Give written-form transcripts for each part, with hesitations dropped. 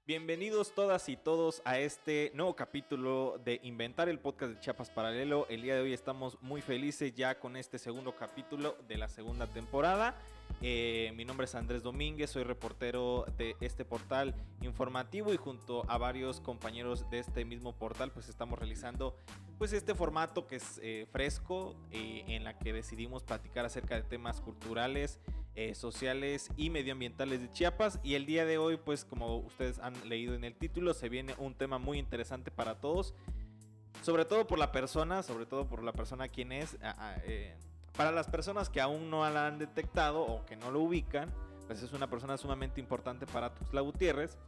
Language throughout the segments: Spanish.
Bienvenidos todas y todos a este nuevo capítulo de Inventar, el podcast de Chiapas Paralelo. El día de hoy estamos muy felices ya con este segundo capítulo de la segunda temporada. Mi nombre es Andrés Domínguez, soy reportero de este portal informativo y junto a varios compañeros de este mismo portal pues estamos realizando pues este formato que es fresco, en la que decidimos platicar acerca de temas culturales, sociales y medioambientales de Chiapas. Y el día de hoy, pues como ustedes han leído en el título, se viene un tema muy interesante para todos, sobre todo por la persona quien es. Para las personas que aún no la han detectado o que no lo ubican, pues es una persona sumamente importante para Tuxtla Gutiérrez,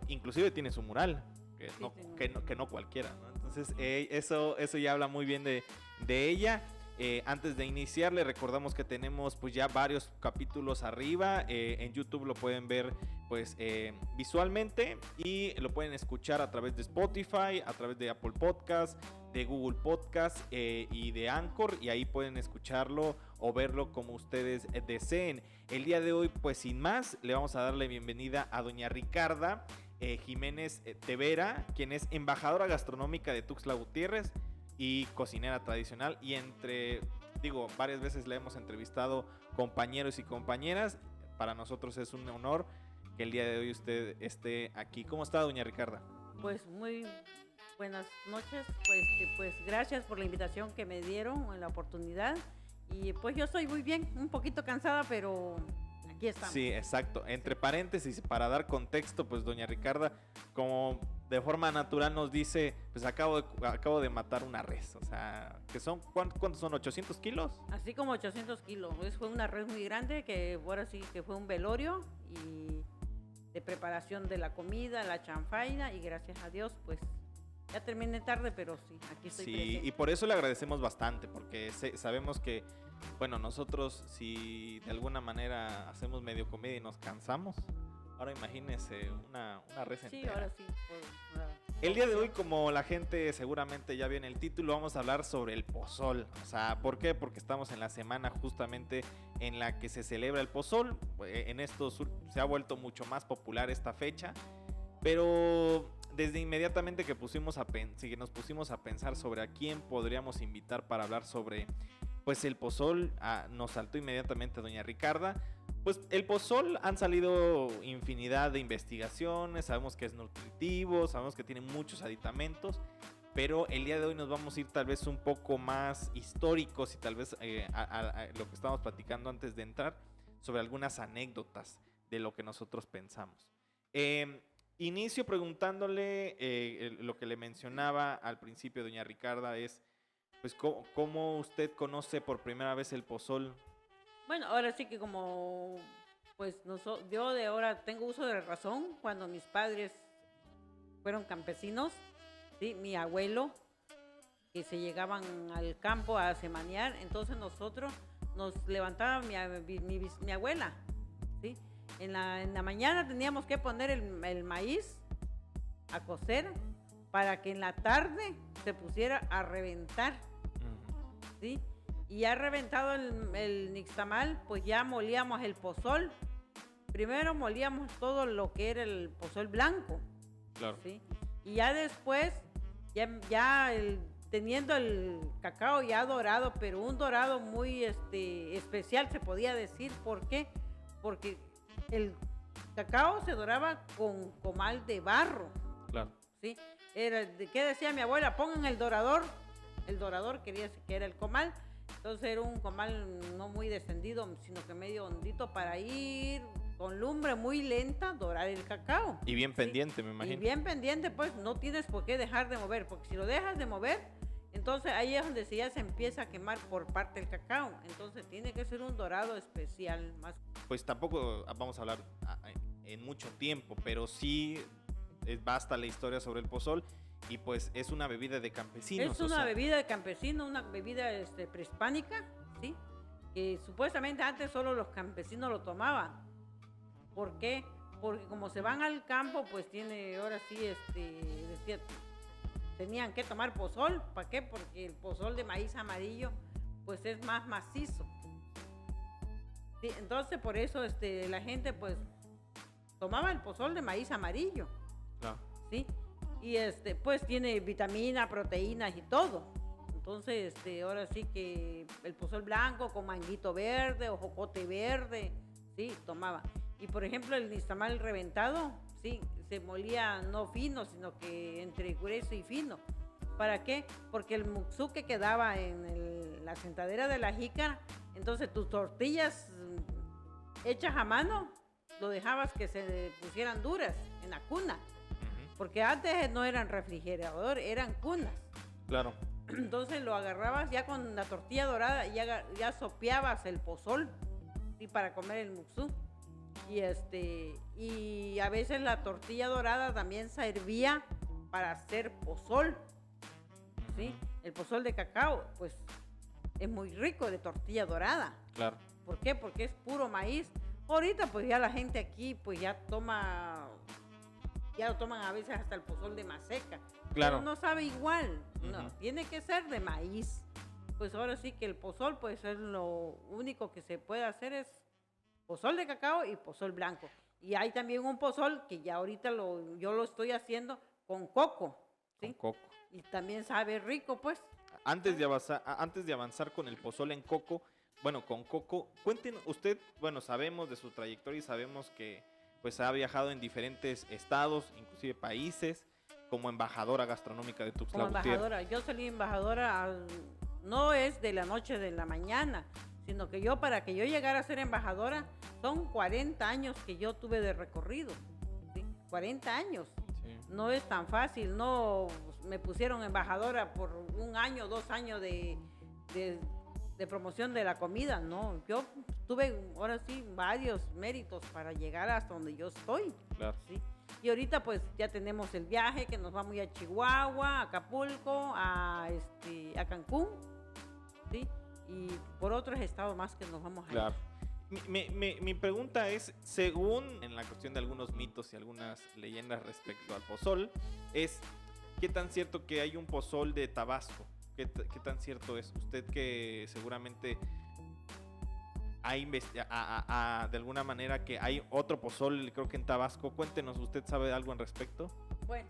inclusive tiene su mural, que no cualquiera, ¿no? Entonces eso ya habla muy bien de ella. Antes de iniciar, le recordamos que tenemos pues ya varios capítulos arriba. En YouTube lo pueden ver pues visualmente y lo pueden escuchar a través de Spotify, a través de Apple Podcast, de Google Podcast y de Anchor, y ahí pueden escucharlo o verlo como ustedes deseen. El día de hoy, pues sin más, le vamos a dar la bienvenida a doña Ricarda Jiménez Tevera, quien es embajadora gastronómica de Tuxtla Gutiérrez y cocinera tradicional, y varias veces le hemos entrevistado compañeros y compañeras. Para nosotros es un honor que el día de hoy usted esté aquí. ¿Cómo está, doña Ricarda? Pues muy buenas noches, pues gracias por la invitación que me dieron, en la oportunidad, y pues yo estoy muy bien, un poquito cansada, pero aquí estamos. Sí, exacto. Entre paréntesis, para dar contexto, pues doña Ricarda, como de forma natural nos dice, pues acabo de matar una res, o sea, que son, ¿cuántos son? ¿800 kilos? Así como 800 kilos, fue una res muy grande, que ahora sí que fue un velorio, y de preparación de la comida, la chanfaina, y gracias a Dios, pues ya terminé tarde, pero sí, aquí estoy presente. Y por eso le agradecemos bastante, porque sabemos que, bueno, nosotros si de alguna manera hacemos medio comedia y nos cansamos, ahora imagínese una res entera. Sí, ahora sí. El día de hoy, como la gente seguramente ya vio en el título, vamos a hablar sobre el pozol. O sea, ¿por qué? Porque estamos en la semana justamente en la que se celebra el pozol. En esto se ha vuelto mucho más popular esta fecha, pero desde inmediatamente que nos pusimos a pensar sobre a quién podríamos invitar para hablar sobre pues el pozol, nos saltó inmediatamente doña Ricarda. Pues el pozol, han salido infinidad de investigaciones, sabemos que es nutritivo, sabemos que tiene muchos aditamentos, pero el día de hoy nos vamos a ir tal vez un poco más históricos y tal vez a lo que estábamos platicando antes de entrar, sobre algunas anécdotas de lo que nosotros pensamos. Inicio preguntándole lo que le mencionaba al principio, doña Ricarda, es pues ¿cómo usted conoce por primera vez el pozol? Bueno, ahora sí que como, pues yo de ahora tengo uso de razón, cuando mis padres fueron campesinos, ¿sí? Mi abuelo, que se llegaban al campo a semanear, entonces nosotros nos levantaba mi abuela, ¿sí? En la mañana teníamos que poner el maíz a cocer para que en la tarde se pusiera a reventar, ¿sí? Y ya reventado el nixtamal, pues ya molíamos el pozol. Primero molíamos todo lo que era el pozol blanco. Claro. ¿Sí? Y ya después, teniendo el cacao ya dorado, pero un dorado muy especial, se podía decir. ¿Por qué? Porque el cacao se doraba con comal de barro. Claro. ¿Sí? ¿Qué decía mi abuela? Pongan el dorador. El dorador quería decir que era el comal. Entonces era un comal no muy descendido, sino que medio hondito, para ir con lumbre muy lenta dorar el cacao. Y bien pendiente, ¿sí? Me imagino. Y bien pendiente, pues no tienes por qué dejar de mover, porque si lo dejas de mover, entonces ahí es donde ya se empieza a quemar por parte del cacao. Entonces tiene que ser un dorado especial. Pues tampoco vamos a hablar en mucho tiempo, pero sí basta la historia sobre el pozol. Y pues es una bebida de campesinos. Es una bebida de campesinos, una bebida prehispánica, ¿sí? Que supuestamente antes solo los campesinos lo tomaban. ¿Por qué? Porque como se van al campo, pues tiene, ahora sí, decía, tenían que tomar pozol. ¿Para qué? Porque el pozol de maíz amarillo pues es más macizo. Sí, entonces por eso la gente pues tomaba el pozol de maíz amarillo. Claro. ¿Sí? Y pues tiene vitamina, proteínas y todo. Entonces, ahora sí que el pozol blanco con manguito verde o jocote verde, sí, tomaba. Y por ejemplo, el nixtamal reventado, sí, se molía no fino, sino que entre grueso y fino. ¿Para qué? Porque el muxú que quedaba en la sentadera de la jícara, entonces tus tortillas hechas a mano, lo dejabas que se pusieran duras en la cuna. Porque antes no eran refrigerador, eran cunas. Claro. Entonces lo agarrabas ya con la tortilla dorada y ya sopeabas el pozol, ¿sí? Para comer el muxú. Y a veces la tortilla dorada también servía para hacer pozol, ¿sí? El pozol de cacao, pues es muy rico de tortilla dorada. Claro. ¿Por qué? Porque es puro maíz. Ahorita pues ya la gente aquí pues ya lo toman a veces hasta el pozol de maseca. Claro. Pero no sabe igual, no, tiene que ser de maíz. Pues ahora sí que el pozol, pues es lo único que se puede hacer es pozol de cacao y pozol blanco. Y hay también un pozol que ya ahorita yo lo estoy haciendo con coco, ¿sí? Con coco. Y también sabe rico, pues. Antes de avanzar con el pozole en coco, bueno, con coco, cuéntenos, usted, bueno, sabemos de su trayectoria y sabemos que pues ha viajado en diferentes estados, inclusive países, como embajadora gastronómica de Tuxtla Como Gutiérrez. embajadora, yo salí embajadora, no es de la noche de la mañana, sino que para que yo llegara a ser embajadora, son 40 años que yo tuve de recorrido, ¿sí? 40 años. Sí. No es tan fácil, no me pusieron embajadora por 1 año, 2 años de promoción de la comida, no. Yo tuve, ahora sí, varios méritos para llegar hasta donde yo estoy. Claro. ¿Sí? Y ahorita pues ya tenemos el viaje que nos vamos a Chihuahua, a Acapulco, a Cancún, ¿sí? Y por otros estados más que nos vamos a Claro. ir. Mi pregunta es, según en la cuestión de algunos mitos y algunas leyendas respecto al pozol, es ¿qué tan cierto que hay un pozol de Tabasco? ¿Qué tan cierto es? Usted que seguramente de alguna manera que hay otro pozol, creo que en Tabasco. Cuéntenos, ¿usted sabe algo al respecto? Pues,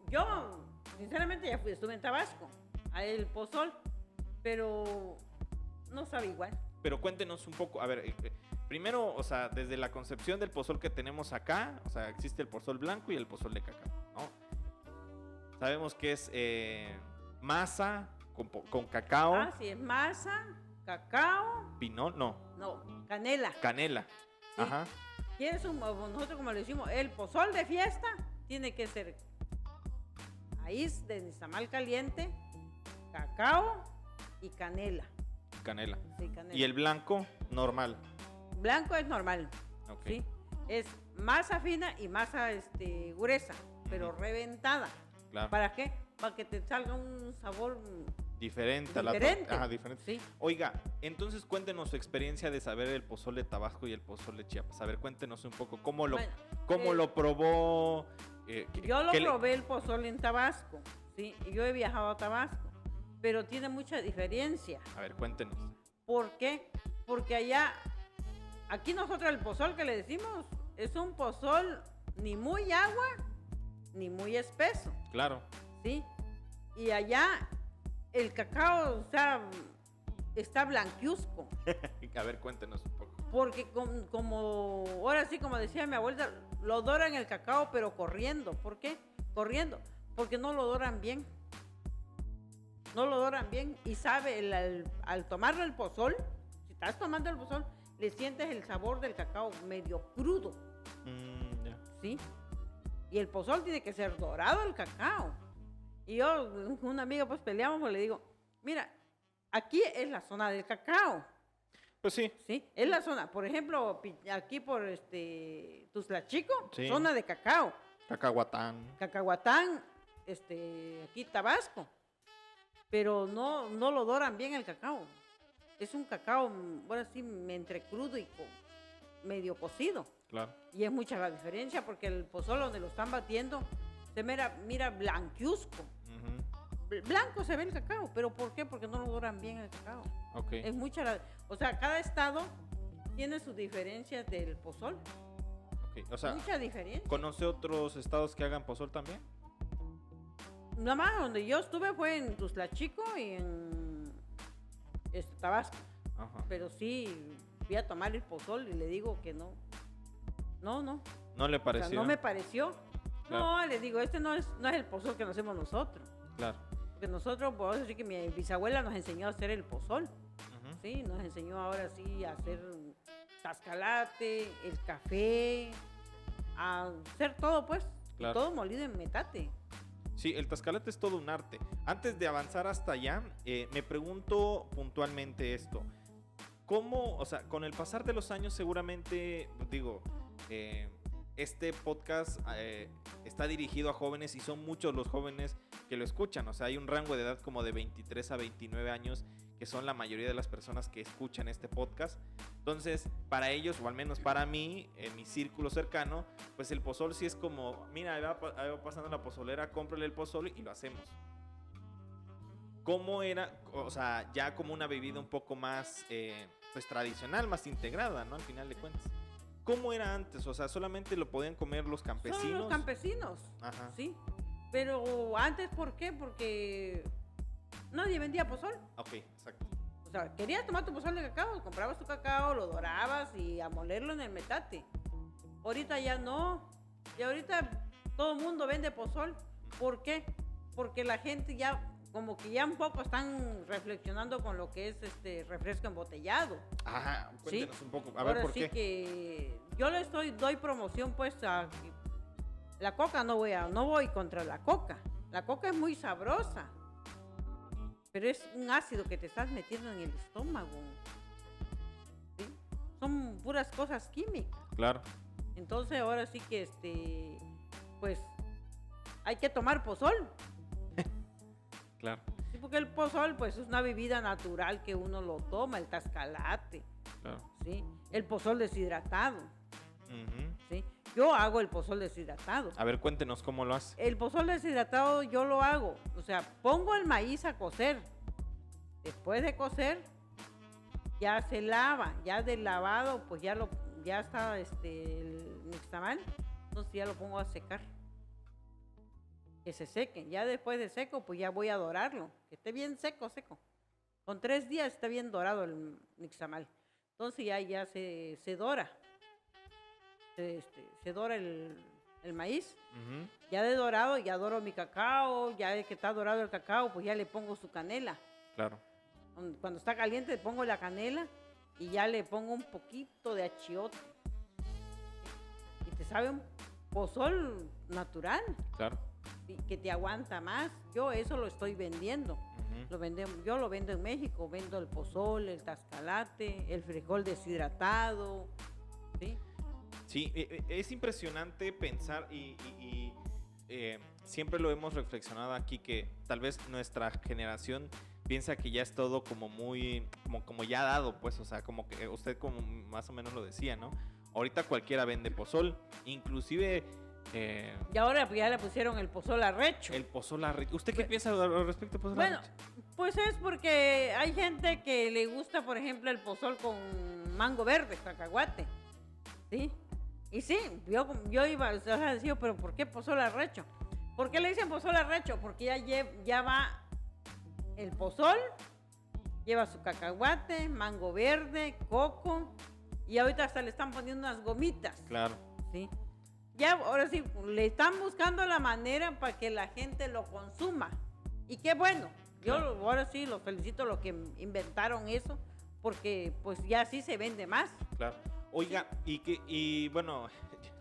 yo sinceramente ya estuve en Tabasco, a el pozol, pero no sabe igual. Pero cuéntenos un poco, a ver, primero, o sea, desde la concepción del pozol que tenemos acá, o sea, existe el pozol blanco y el pozol de cacao, ¿no? Sabemos que es masa con cacao. Ah, sí, es masa, cacao. Pinol, no. No, canela. Canela. Sí. Ajá. Nosotros como le decimos, el pozol de fiesta tiene que ser maíz de nixtamal caliente, cacao y canela. Canela. Sí, canela. Y el blanco, normal. Blanco es normal, Okay. ¿sí? Es masa fina y masa gruesa, pero reventada. Claro. ¿Para qué? Para que te salga un sabor Diferente. diferente. Ajá, diferente. Sí. Oiga, entonces cuéntenos su experiencia de saber el pozole de Tabasco y el pozole de Chiapas. A ver, cuéntenos un poco cómo lo probó. Yo lo probé el pozole en Tabasco, ¿sí? Yo he viajado a Tabasco, pero tiene mucha diferencia. A ver, cuéntenos. ¿Por qué? Porque aquí nosotros el pozol que le decimos es un pozol ni muy agua ni muy espeso. Claro. ¿Sí? Y allá el cacao, o sea, está blanquiuzco. A ver, cuéntenos un poco. Porque como ahora sí, como decía mi abuela, lo doran el cacao, pero corriendo. ¿Por qué? Corriendo. Porque no lo doran bien. No lo doran bien. Y sabe, al tomarlo el pozol, si estás tomando el pozol, le sientes el sabor del cacao medio crudo. Ya. ¿Sí? Y el pozol tiene que ser dorado el cacao. Y yo, una amiga, pues peleamos, pues le digo, mira, aquí es la zona del cacao. Pues sí. Sí, es la zona. Por ejemplo, aquí por Tuxtla Chico, Sí. zona de cacao. Cacahuatán. Cacahuatán, aquí Tabasco. Pero no lo doran bien el cacao. Es un cacao, bueno, sí, entre crudo y medio cocido. Claro. Y es mucha la diferencia porque el pozol donde lo están batiendo se mira blanquiusco. Blanco se ve el cacao, pero ¿por qué? Porque no lo doran bien el cacao. Okay. Es o sea, cada estado tiene sus diferencias del pozol. Okay. O sea, mucha diferencia. ¿conoce otros estados que hagan pozol también? Nada más donde yo estuve fue en Tuzlachico y en Tabasco. Ajá. Pero sí, fui a tomar el pozol y le digo que no. ¿No le pareció? O sea, no me pareció. Claro. No, le digo, este no es el pozol que nos hacemos nosotros. Claro. Porque nosotros, puedo decir que mi bisabuela nos enseñó a hacer el pozol. Sí, nos enseñó ahora sí a hacer tascalate, el café, a hacer todo pues. Claro. Y todo molido en metate. Sí, el tascalate es todo un arte. Antes de avanzar hasta allá, me pregunto puntualmente esto. ¿Cómo, o sea, con el pasar de los años seguramente, digo, este podcast está dirigido a jóvenes y son muchos los jóvenes que lo escuchan? O sea, hay un rango de edad como de 23 a 29 años que son la mayoría de las personas que escuchan este podcast. Entonces, para ellos, o al menos para mí, en mi círculo cercano, pues el pozol sí es como, mira, ahí va pasando la pozolera, cómprale el pozol y lo hacemos. ¿Cómo era? O sea, ya como una bebida un poco más, pues tradicional, más integrada, ¿no? Al final de cuentas. ¿Cómo era antes? O sea, ¿solamente lo podían comer los campesinos? Solo los campesinos. Ajá. Sí. Pero antes, ¿por qué? Porque nadie vendía pozol. Ok, exacto. O sea, querías tomar tu pozol de cacao, comprabas tu cacao, lo dorabas y a molerlo en el metate. Ahorita ya no. Y ahorita todo el mundo vende pozol. ¿Por qué? Porque la gente ya, como que ya un poco están reflexionando con lo que es refresco embotellado. Ajá, cuéntenos ¿Sí? un poco. A ver, Ahora ¿por sí qué? que yo doy promoción pues a la coca, no voy contra la coca. La coca es muy sabrosa. Pero es un ácido que te estás metiendo en el estómago. ¿Sí? Son puras cosas químicas. Claro. Entonces ahora sí que pues hay que tomar pozol. Claro. Sí, porque el pozol pues es una bebida natural que uno lo toma, el tascalate. Claro. ¿Sí? El pozol deshidratado. Uh-huh. ¿Sí? Yo hago el pozol deshidratado. A ver, cuéntenos cómo lo hace. El pozol deshidratado yo lo hago. O sea, pongo el maíz a cocer. Después de cocer, ya se lava. Ya del lavado, pues ya está el nixtamal. Entonces ya lo pongo a secar. Que se sequen. Ya después de seco, pues ya voy a dorarlo. Que esté bien seco. Con 3 días está bien dorado el nixtamal. Entonces ya se dora. Se dora el maíz. Uh-huh. Ya de dorado, ya doro mi cacao. Ya de que está dorado el cacao, pues ya le pongo su canela. Claro. Cuando está caliente le pongo la canela y ya le pongo un poquito de achiote. Y te sabe un pozol natural. Claro. Que te aguanta más. Yo eso lo estoy vendiendo. Uh-huh. Yo lo vendo en México. Vendo el pozol, el tascalate, el frijol deshidratado. ¿Sí? Sí, es impresionante pensar y siempre lo hemos reflexionado aquí que tal vez nuestra generación piensa que ya es todo como muy, como ya dado, pues, o sea, como que usted como más o menos lo decía, ¿no? Ahorita cualquiera vende pozol, inclusive... y ahora pues ya le pusieron el pozol arrecho. El pozol arrecho. ¿Usted qué piensa al respecto del pozol Bueno, arrecho? pues es porque hay gente que le gusta, por ejemplo, el pozol con mango verde, cacahuate, ¿sí? Y sí, yo iba, o sea, decía, pero ¿por qué pozol arrecho? ¿Por qué le dicen pozol arrecho? Porque ya va el pozol, lleva su cacahuate, mango verde, coco, y ahorita hasta le están poniendo unas gomitas. Claro. ¿Sí? Ya, ahora sí, le están buscando la manera para que la gente lo consuma. Y qué bueno, Claro. yo ahora sí los felicito a los que inventaron eso, porque pues ya sí se vende más. Claro. Oiga, y bueno,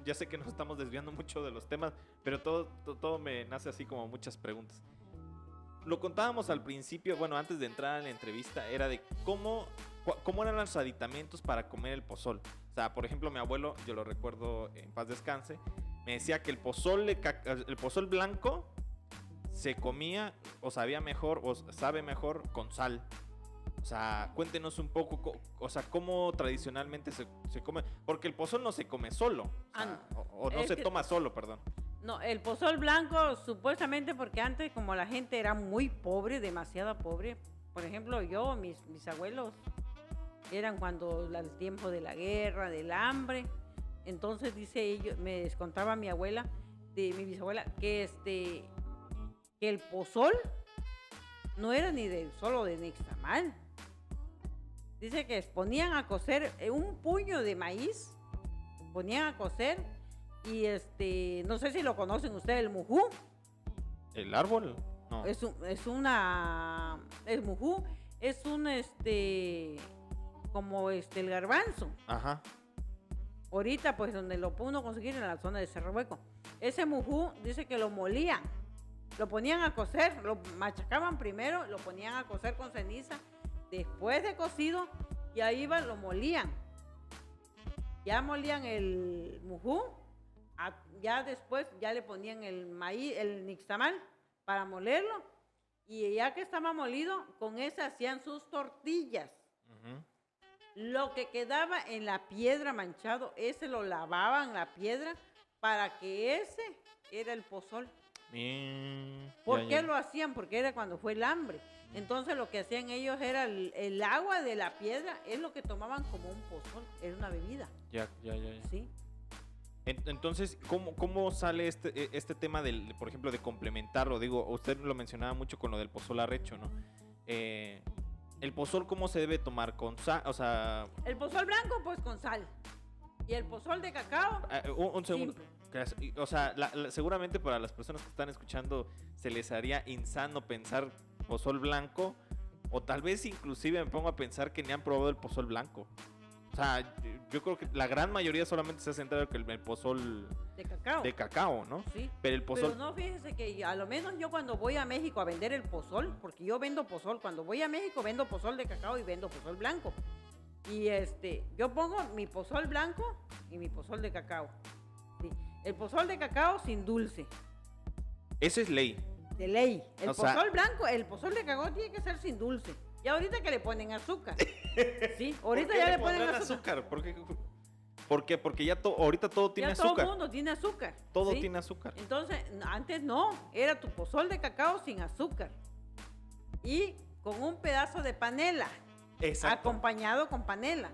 ya sé que nos estamos desviando mucho de los temas, pero todo me nace así como muchas preguntas. Lo contábamos al principio, bueno, antes de entrar a la entrevista, era de cómo eran los aditamentos para comer el pozol. O sea, por ejemplo, mi abuelo, yo lo recuerdo, en paz descanse, me decía que el pozol blanco se comía o sabía mejor o sabe mejor con sal. O sea, cuéntenos un poco, o sea, cómo tradicionalmente se come, porque el pozol no se come solo, o sea, o no se toma solo, perdón. No, el pozol blanco supuestamente porque antes como la gente era muy pobre, demasiado pobre. Por ejemplo, mis abuelos eran cuando el tiempo de la guerra, del hambre. Entonces dice ellos, me contaba mi abuela, de mi bisabuela, que que el pozol no era solo de nixtamal. Dice que ponían a cocer un puño de maíz, ponían a cocer y no sé si lo conocen ustedes, el mujú. ¿El árbol? No. El mujú es como el garbanzo. Ajá. Ahorita pues donde lo pudo conseguir en la zona de Cerro Hueco. Ese mujú dice que lo molían, lo ponían a cocer, lo machacaban primero, lo ponían a cocer con ceniza, después de cocido, y ahí lo molían. Ya molían el mujú, ya después ya le ponían el maíz, el nixtamal para molerlo, y ya que estaba molido, con ese hacían sus tortillas. Uh-huh. Lo que quedaba en la piedra manchado, ese lo lavaban la piedra para que ese era el pozol. ¿Por qué lo hacían? Porque era cuando fue el hambre. Entonces lo que hacían ellos era el agua de la piedra, es lo que tomaban como un pozol, era una bebida. Ya. Sí. Entonces, ¿cómo sale este tema por ejemplo, de complementarlo? Digo, usted lo mencionaba mucho con lo del pozol arrecho, ¿no? El pozol, ¿cómo se debe tomar? ¿Con sal? O sea... El pozol blanco, pues con sal. Y el pozol de cacao, un segundo. simple. O sea, seguramente para las personas que están escuchando se les haría insano pensar pozol blanco, o tal vez inclusive me pongo a pensar que ni han probado el pozol blanco. O sea, yo creo que la gran mayoría solamente se ha centrado en el pozol de cacao, ¿no? Sí. Pero el pozol... Pero no, fíjese que a lo menos yo cuando voy a México a vender el pozol, porque yo vendo pozol, cuando voy a México vendo pozol de cacao y vendo pozol blanco. Y yo pongo mi pozol blanco y mi pozol de cacao. Sí. El pozol de cacao sin dulce. Eso es ley. De ley. El pozol blanco, el pozol de cacao tiene que ser sin dulce. Y ahorita que le ponen azúcar. Sí, ahorita ya le ponen azúcar. ¿Por qué? Porque ya ahorita todo tiene azúcar. Todo el mundo tiene azúcar. Todo tiene azúcar. Entonces, antes no, era tu pozol de cacao sin azúcar. Y con un pedazo de panela. Exacto. Acompañado con panela.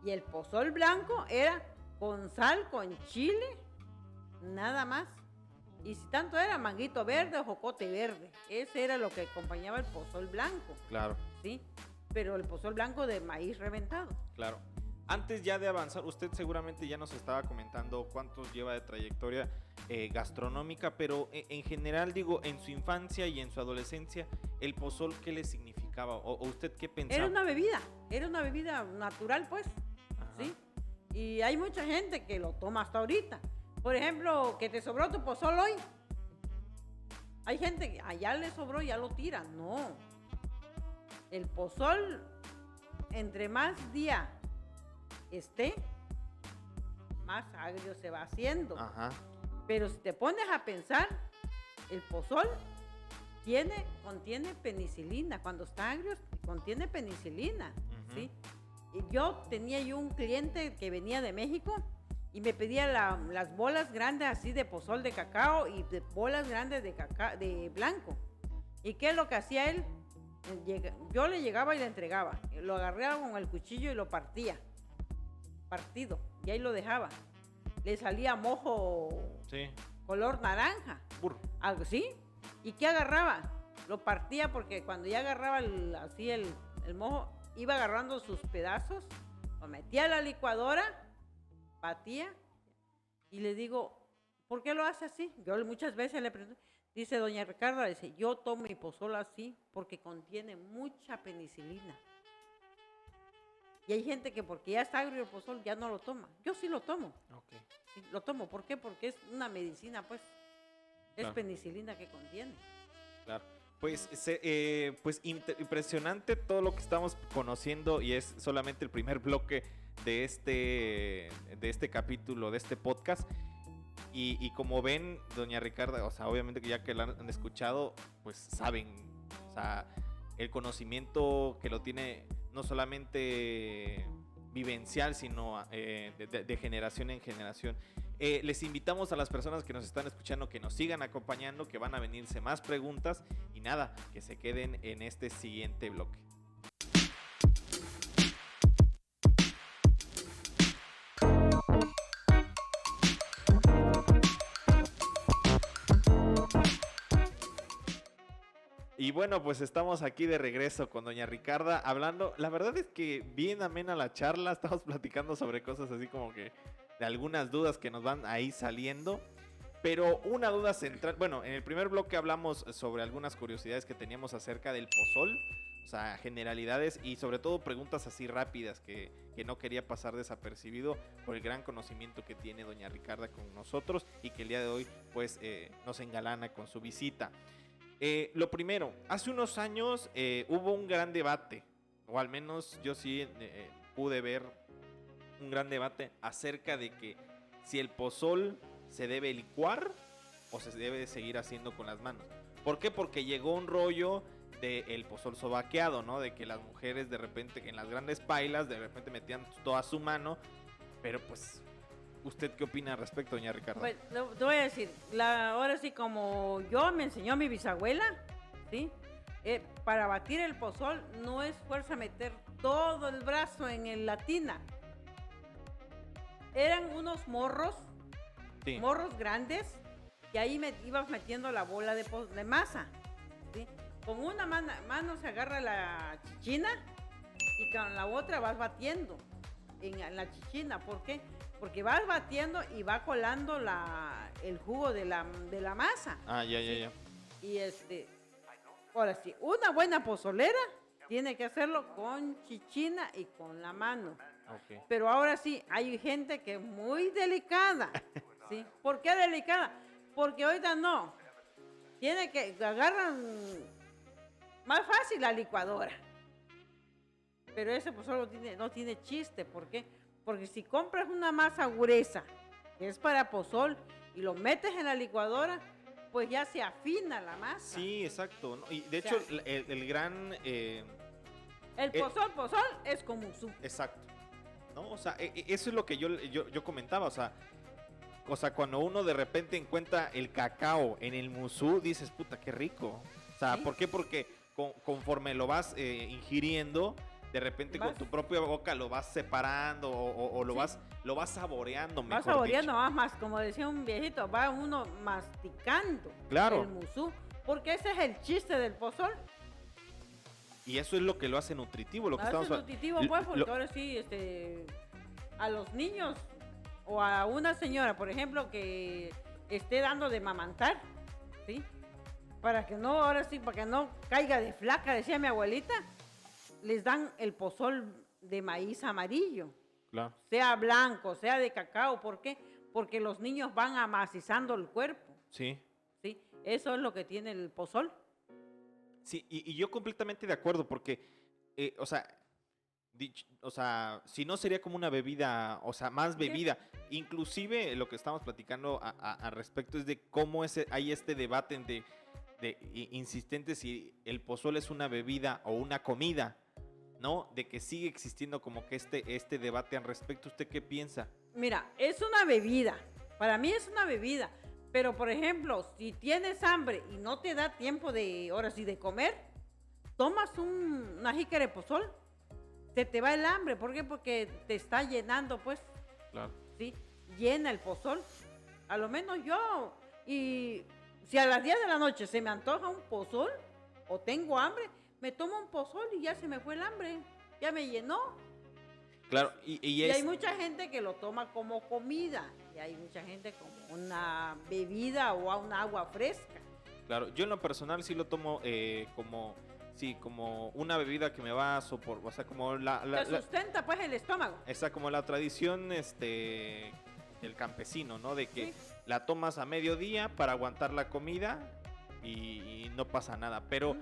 Y el pozol blanco era con sal, con chile, nada más. Y si tanto era manguito verde o jocote verde. Ese era lo que acompañaba el pozol blanco. Claro. Sí, pero el pozol blanco de maíz reventado. Claro. Antes ya de avanzar, usted seguramente ya nos estaba comentando cuántos lleva de trayectoria gastronómica, pero en general, digo, en su infancia y en su adolescencia, ¿el pozol qué le significaba? ¿O usted qué pensaba? Era una bebida natural, pues. Ajá. ¿Sí? Y hay mucha gente que lo toma hasta ahorita. Por ejemplo, que te sobró tu pozol hoy. Hay gente que allá le sobró y ya lo tiran. No. El pozol, entre más día más agrio se va haciendo. Ajá. Pero si te pones a pensar, el pozol contiene penicilina. Cuando está agrio, contiene penicilina. Uh-huh. ¿Sí? Y yo tenía un cliente que venía de México y me pedía las bolas grandes así de pozol de cacao y de bolas grandes de blanco. ¿Y qué es lo que hacía él? Yo le llegaba y le entregaba. Lo agarraba con el cuchillo y lo partía. Partido. Y ahí lo dejaba. Le salía mojo color naranja. Algo así. ¿Y qué agarraba? Lo partía porque cuando ya agarraba el mojo, iba agarrando sus pedazos, lo metía a la licuadora, batía, y le digo, ¿por qué lo hace así? Yo muchas veces le pregunto, dice doña Ricarda, dice, yo tomo mi pozol así porque contiene mucha penicilina. Y hay gente que porque ya está agrio el pozol ya no lo toma. Yo sí lo tomo. Okay. Sí, lo tomo. ¿Por qué? Porque es una medicina, pues. Es penicilina que contiene. Claro. Pues impresionante todo lo que estamos conociendo y es solamente el primer bloque de este capítulo, de este podcast. Y como ven, doña Ricarda, o sea, obviamente que ya que la han escuchado, pues saben, o sea, el conocimiento que lo tiene no solamente vivencial, sino de generación en generación. Les invitamos a las personas que nos están escuchando que nos sigan acompañando, que van a venirse más preguntas y nada, que se queden en este siguiente bloque. Y bueno, pues estamos aquí de regreso con doña Ricarda hablando. La verdad es que bien amena la charla, estamos platicando sobre cosas así como que de algunas dudas que nos van ahí saliendo. Pero una duda central, bueno, en el primer bloque hablamos sobre algunas curiosidades que teníamos acerca del pozol, o sea, generalidades y sobre todo preguntas así rápidas que no quería pasar desapercibido por el gran conocimiento que tiene doña Ricarda con nosotros y que el día de hoy pues nos engalana con su visita. Lo primero, hace unos años hubo un gran debate, o al menos yo sí pude ver un gran debate acerca de que si el pozol se debe licuar o se debe seguir haciendo con las manos. ¿Por qué? Porque llegó un rollo del pozol sobaqueado, ¿no? De que las mujeres de repente en las grandes pailas de repente metían toda su mano, pero pues... ¿Usted qué opina al respecto, doña Ricarda? Pues te voy a decir, ahora sí, como yo me enseñó mi bisabuela, ¿sí? Para batir el pozol no es fuerza meter todo el brazo en la tina. Eran unos morros, sí, morros grandes, y ahí ibas metiendo la bola de masa, ¿sí? Con una mano se agarra la chichina y con la otra vas batiendo en la chichina. ¿Por qué? Porque vas batiendo y va colando el jugo de la masa. Ah, ya. Y ahora sí, una buena pozolera tiene que hacerlo con chichina y con la mano. Okay. Pero ahora sí, hay gente que es muy delicada, ¿sí? ¿Por qué delicada? Porque ahorita no. Tiene que agarran más fácil la licuadora. Pero ese pozol no tiene chiste. ¿Por qué? Porque si compras una masa gruesa, que es para pozol, y lo metes en la licuadora, pues ya se afina la masa. Sí, exacto, ¿no? Y de hecho, el gran... el pozol es como musú. Exacto. ¿No? O sea, eso es lo que yo comentaba, o sea, cuando uno de repente encuentra el cacao en el musú, dices, puta, qué rico. O sea, ¿sí? ¿Por qué? Porque conforme lo vas ingiriendo... De repente con tu propia boca lo vas separando o lo vas saboreando mejor. Vas saboreando más, como decía un viejito, va uno masticando, claro, el musú, porque ese es el chiste del pozol. Y eso es lo que lo hace nutritivo, lo que estamos nutritivo, pues, porque ahora sí, a los niños o a una señora, por ejemplo, que esté dando de mamantar, ¿sí? Para que no caiga de flaca, decía mi abuelita. Les dan el pozol de maíz amarillo, claro, sea blanco, sea de cacao. ¿Por qué? Porque los niños van amacizando el cuerpo. Sí. Sí, eso es lo que tiene el pozol. Sí, y yo completamente de acuerdo, porque, o sea, si no sería como una bebida, o sea, más bebida. Sí. Inclusive lo que estamos platicando al respecto es de cómo hay este debate insistente si el pozol es una bebida o una comida, ¿no? De que sigue existiendo como que este debate al respecto. ¿Usted qué piensa? Mira, es una bebida. Para mí es una bebida. Pero, por ejemplo, si tienes hambre y no te da tiempo de comer, tomas una jícara de pozol, se te va el hambre. ¿Por qué? Porque te está llenando, pues. Claro. ¿Sí? Llena el pozol. A lo menos yo. Y si a las 10 de la noche se me antoja un pozol o tengo hambre, me tomo un pozol y ya se me fue el hambre, ya me llenó. Claro, y hay mucha gente que lo toma como comida, y hay mucha gente como una bebida o un agua fresca. Claro, yo en lo personal sí lo tomo como una bebida que me va a soportar, o sea, como te sustenta pues el estómago. Esa como la tradición del campesino, ¿no? De que sí, la tomas a mediodía para aguantar la comida y no pasa nada, pero...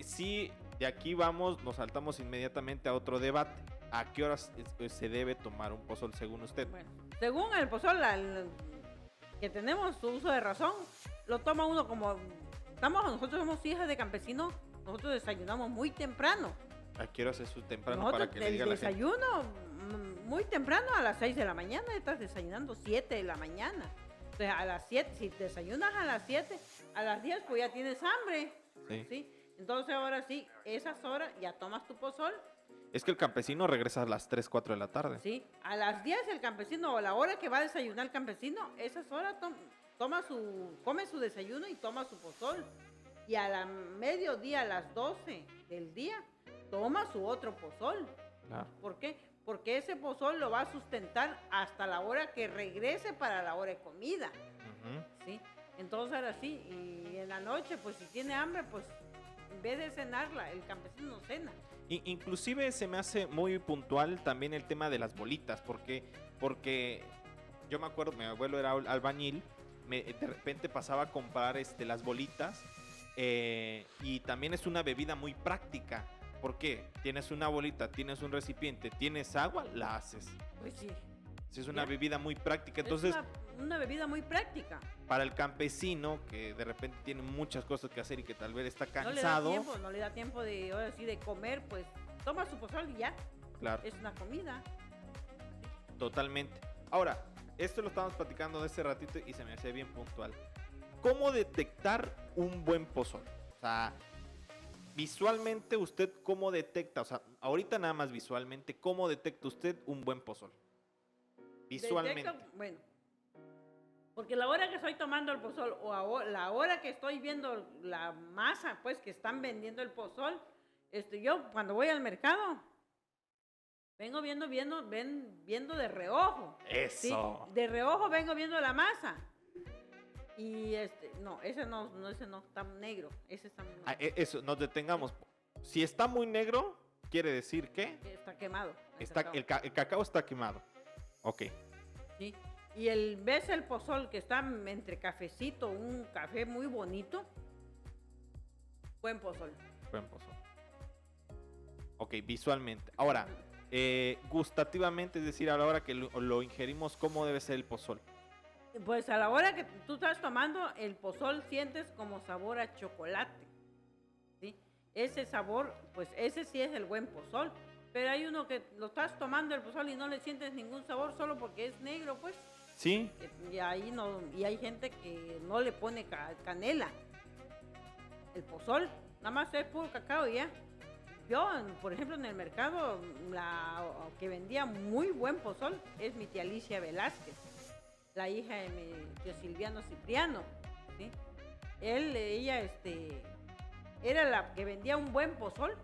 Sí, de aquí nos saltamos inmediatamente a otro debate. ¿A qué horas se debe tomar un pozol según usted? Bueno, según el pozol que tenemos su uso de razón, lo toma uno nosotros somos hijas de campesinos, nosotros desayunamos muy temprano. ¿A qué horas es su temprano nosotros para que le diga la gente? El desayuno muy temprano, a las 6 de la mañana, estás desayunando 7 de la mañana. O sea, a las 7, si desayunas a las 7, a las 10 pues ya tienes hambre. Sí. ¿Sí? Entonces ahora sí, esas horas ya tomas tu pozol. Es que el campesino regresa a las 3, 4 de la tarde. Sí, a las 10 el campesino, o a la hora que va a desayunar el campesino, esas horas come su desayuno y toma su pozol. Y a la mediodía, a las 12 del día, toma su otro pozol. Claro. ¿Por qué? Porque ese pozol lo va a sustentar hasta la hora que regrese para la hora de comida. Ujú. ¿Sí? Entonces ahora sí, y en la noche, pues si tiene hambre, pues en vez de cenarla, el campesino no cena. Inclusive se me hace muy puntual también el tema de las bolitas, porque yo me acuerdo, mi abuelo era albañil, de repente pasaba a comprar las bolitas, y también es una bebida muy práctica. ¿Por qué? Tienes una bolita, tienes un recipiente, tienes agua, la haces. Pues sí. Sí, es una Ya. bebida muy práctica. Entonces, Es una bebida muy práctica. para el campesino que de repente tiene muchas cosas que hacer y que tal vez está No le da cansado, tiempo, no le da tiempo de, ahora sí, de comer, pues toma su pozol y ya. claro, Es una comida. totalmente. Ahora, esto lo estábamos platicando de ese ratito y se me hacía bien puntual. ¿Cómo detectar un buen pozol? O sea, visualmente, ¿usted cómo detecta? O sea, ahorita nada más visualmente, ¿cómo detecta usted un buen pozol? Visualmente. Detecto, bueno, porque la hora que estoy tomando el pozol o la hora que estoy viendo la masa, pues que están vendiendo el pozol, yo cuando voy al mercado vengo viendo de reojo. ¿Sí? Eso. De reojo vengo viendo la masa. Y no, ese no está negro, ese está Ah, eso, nos detengamos. Si está muy negro, quiere decir que está quemado. el cacao está quemado. Ok. ¿Sí? Y ves el pozol que está entre cafecito, un café muy bonito, buen pozol. Buen pozol. Ok, visualmente. Ahora, gustativamente, es decir, a la hora que lo ingerimos, ¿cómo debe ser el pozol? Pues a la hora que tú estás tomando el pozol sientes como sabor a chocolate, ¿sí? Ese sabor, pues ese sí es el buen pozol. Pero hay uno que lo estás tomando el pozol y no le sientes ningún sabor solo porque es negro, pues. Sí. Y ahí no, y hay gente que no le pone canela. El pozol, nada más es puro cacao y ya. Yo, por ejemplo, en el mercado, la que vendía muy buen pozol es mi tía Alicia Velázquez, la hija de mi tío Silviano Cipriano, ¿sí? Ella, era la que vendía un buen pozol.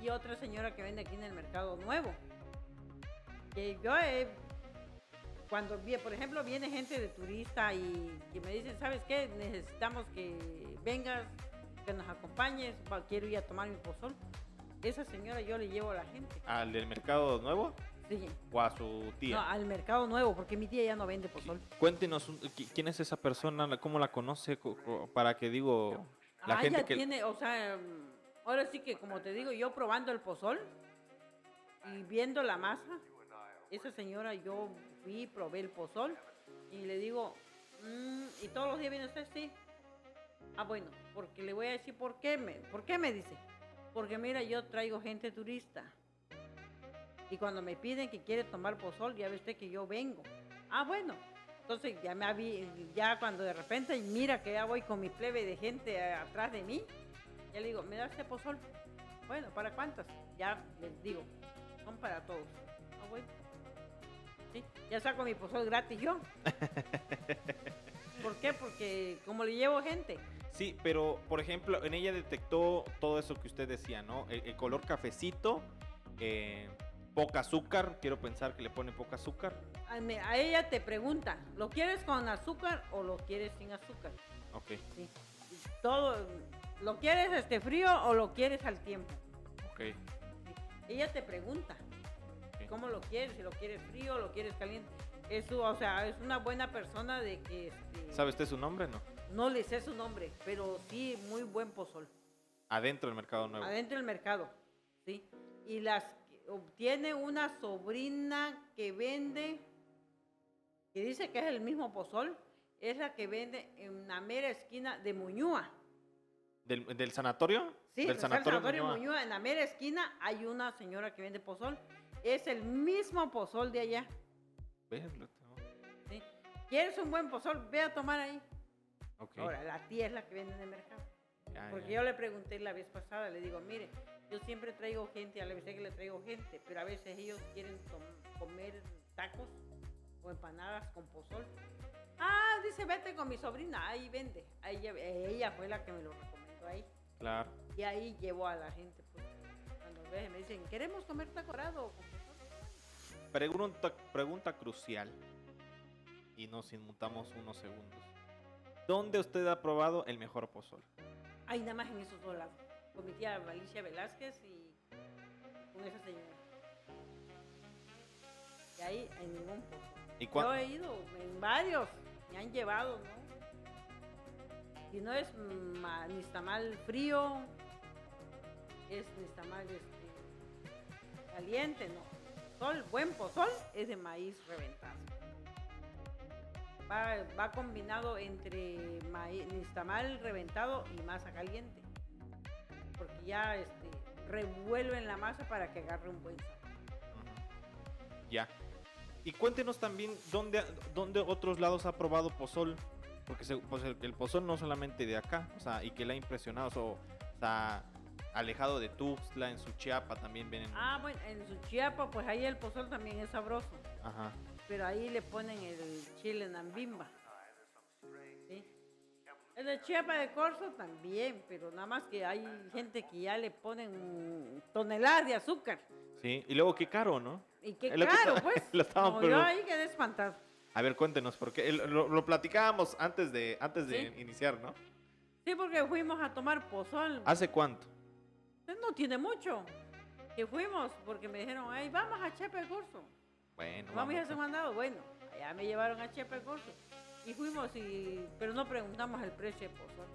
Y otra señora que vende aquí en el Mercado Nuevo. Que yo, cuando, por ejemplo, viene gente de turista y que me dicen, ¿sabes qué? Necesitamos que vengas, que nos acompañes, quiero ir a tomar mi pozol. Esa señora yo le llevo a la gente. ¿Al del mercado nuevo? Sí. ¿O a su tía? No, al Mercado Nuevo, porque mi tía ya no vende pozol. Cuéntenos, ¿quién es esa persona? ¿Cómo la conoce? Para que digo, la gente ya que... tiene, o sea, ahora sí que como te digo, yo probando el pozol y viendo la masa, esa señora yo fui, probé el pozol y le digo, ¿y todos los días viene usted? Sí. Ah, bueno, porque le voy a decir por qué me dice. Porque mira, yo traigo gente turista. Y cuando me piden que quiere tomar pozol, ya ve usted que yo vengo. Ah, bueno. Entonces ya cuando de repente mira que ya voy con mi plebe de gente atrás de mí, ya le digo, ¿me das este pozol? Bueno, ¿para cuántas? Ya les digo, son para todos. Ah, bueno. ¿Sí? Ya saco mi pozol gratis yo. ¿Por qué? Porque como le llevo gente. Sí, pero por ejemplo, en ella detectó todo eso que usted decía, ¿no? El color cafecito, poca azúcar, quiero pensar que le pone poca azúcar. A ella te pregunta, ¿lo quieres con azúcar o lo quieres sin azúcar? Ok. Sí. Todo, ¿lo quieres frío o lo quieres al tiempo? Ok. Sí. Ella te pregunta, Ok. ¿cómo lo quieres? Si lo quieres frío o lo quieres caliente. O sea, es una buena persona de que... ¿Sabe usted su nombre, no? No le sé su nombre, pero sí, muy buen pozol. Adentro del mercado nuevo. Adentro del mercado, ¿sí? Y tiene una sobrina que vende, que dice que es el mismo pozol, es la que vende en la mera esquina de Muñúa. ¿Del sanatorio? Sí, del sanatorio Muñoa. Muñúa, en la mera esquina hay una señora que vende pozol. Es el mismo pozol de allá. Verlo, ¿Sí? ¿Quieres un buen pozol? Ve a tomar ahí. ok. Ahora, la tía es la que vende en el mercado. Ya, Porque ya. yo le pregunté la vez pasada, le digo, mire, yo siempre traigo gente, a la vez que le traigo gente, pero a veces ellos quieren comer tacos o empanadas con pozol. Ah, dice, vete con mi sobrina, ahí vende. Ahí, ella fue la que me lo recomendó ahí. Claro. Y ahí llevo a la gente, pues, cuando me dicen, queremos comer taco dorado con pozol. Pregunta crucial. Y nos inmutamos unos segundos. ¿Dónde usted ha probado el mejor pozol? Ahí nada más en esos dos lados, con mi tía Alicia Velázquez y con esa señora. Y ahí en ningún pozol. ¿Y Yo he ido en varios, me han llevado, ¿no? Y no es nixtamal frío, es nixtamal caliente, no. Pozol, buen pozol es de maíz reventado. Va combinado entre nixtamal reventado y masa caliente. Porque ya revuelven la masa para que agarre un buen sabor. Ya. Y cuéntenos también dónde otros lados ha probado pozol. Porque pues el pozol no solamente de acá, o sea, y que le ha impresionado, o sea, alejado de Tuxtla, en Suchiapa también ven. Ah, bueno, en Suchiapa, pues ahí el pozol también es sabroso. Ajá. Pero ahí le ponen el chile nambimba. ¿Sí? El de Chiapa de Corzo también, pero nada más que hay gente que ya le ponen toneladas de azúcar. Sí, y luego qué caro, ¿no? Y qué Es lo que caro, está- pues. lo estaba No, pero- yo ahí quedé espantado. A ver, cuéntenos, porque lo platicábamos antes de Sí. iniciar, ¿no? Sí, porque fuimos a tomar pozol. ¿Hace cuánto? No tiene mucho. Que fuimos, porque me dijeron, ay, vamos a Chiapa de Corzo. Bueno, Vamos a hacer mandado. Bueno, allá me llevaron a Chiapa de Corzo. Y fuimos, pero no preguntamos el precio de pozol.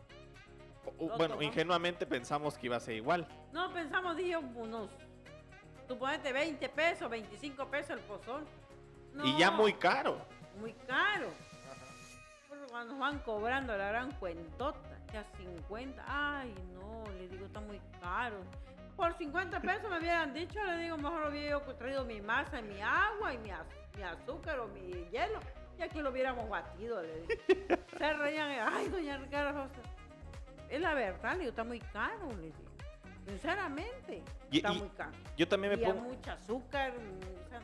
Lo Bueno, tomamos. ingenuamente pensamos que iba a ser igual. No, pensamos, dije, unos, suponete 20 pesos, 25 pesos el pozol. Y ya No, muy caro. muy caro. Porque cuando nos van cobrando la gran cuentota, que a 50, ay no, le digo, está muy caro. Por 50 pesos me hubieran dicho, le digo, mejor hubiera yo traído mi masa, mi agua y mi azúcar o mi hielo. Y aquí lo hubiéramos batido, le digo. Se reían, ay, doña Ricardo, es la verdad, le digo, está muy caro, le digo. Sinceramente, está muy caro. Yo también me Y pongo. mucho azúcar, o sea,